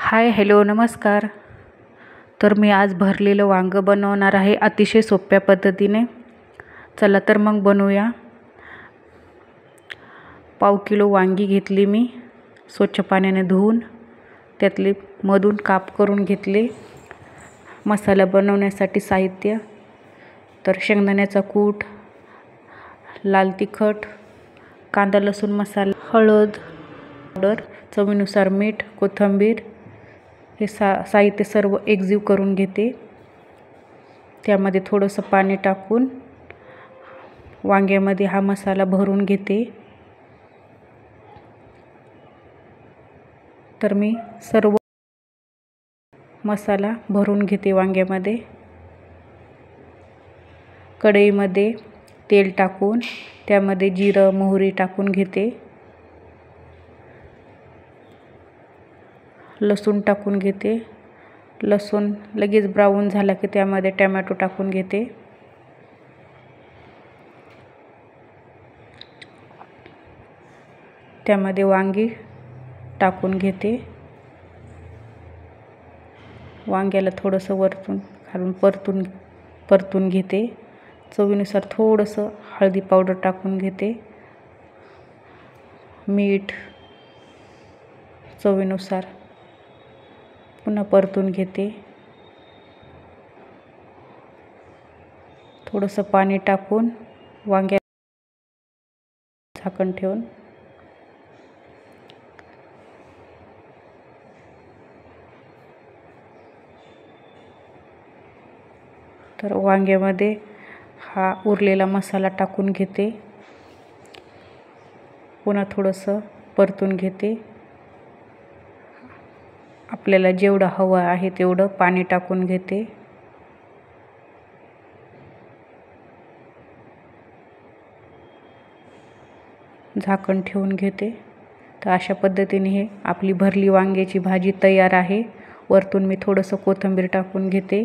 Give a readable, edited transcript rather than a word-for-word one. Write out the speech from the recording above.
Hi hello नमस्कार. तर मी आज भरलेलं वांगं बनवणार आहे अतिशय सोप्या पद्धतीने. चला तर मग बनवूया. पाव किलो वांगी घेतली मी, स्वच्छ पाण्याने धुवून त्यातले मधून काप करून घेतले. मसाला बनवण्यासाठी साहित्य तर शेंगदाण्याचा कूट, लाल तिखट, कांदा लसूण मसाला, हळद पावडर, चवीनुसार मीठ, कोथिंबीर. हे साहित्य सर्व एकजीव करून घेते. त्यामध्ये थोडंसं पाणी टाकून वांग्यामध्ये हा मसाला भरून घेते. तर मी सर्व मसाला भरून घेते वांग्यामध्ये. कढईमध्ये तेल टाकून त्यामध्ये जिरं मोहरी टाकून घेते. लसूण टाकून घेते. लसूण लगेच ब्राऊन झाला की त्यामध्ये टोमॅटो टाकून घेते. त्यामध्ये वांगी टाकून घेते. वांग्याला थोडंसं वरतून घालून परतून घेते. चवीनुसार थोडंसं हळदी पावडर टाकून घेते. मीठ चवीनुसार पुन्हा परतून घेते. थोडंसं पाणी टाकून वांग्या झाकण ठेवून तर वांग्यामध्ये हा उरलेला मसाला टाकून घेते. पुन्हा थोडंसं परतून घेते. आपल्याला जेवढं हवं आहे तेवढं पाणी टाकून घेते. झाकण ठेवून घेते. तर अशा पद्धतीने हे आपली भरली वांग्याची भाजी तयार आहे. वरतून मी थोडंसं कोथिंबीर टाकून घेते.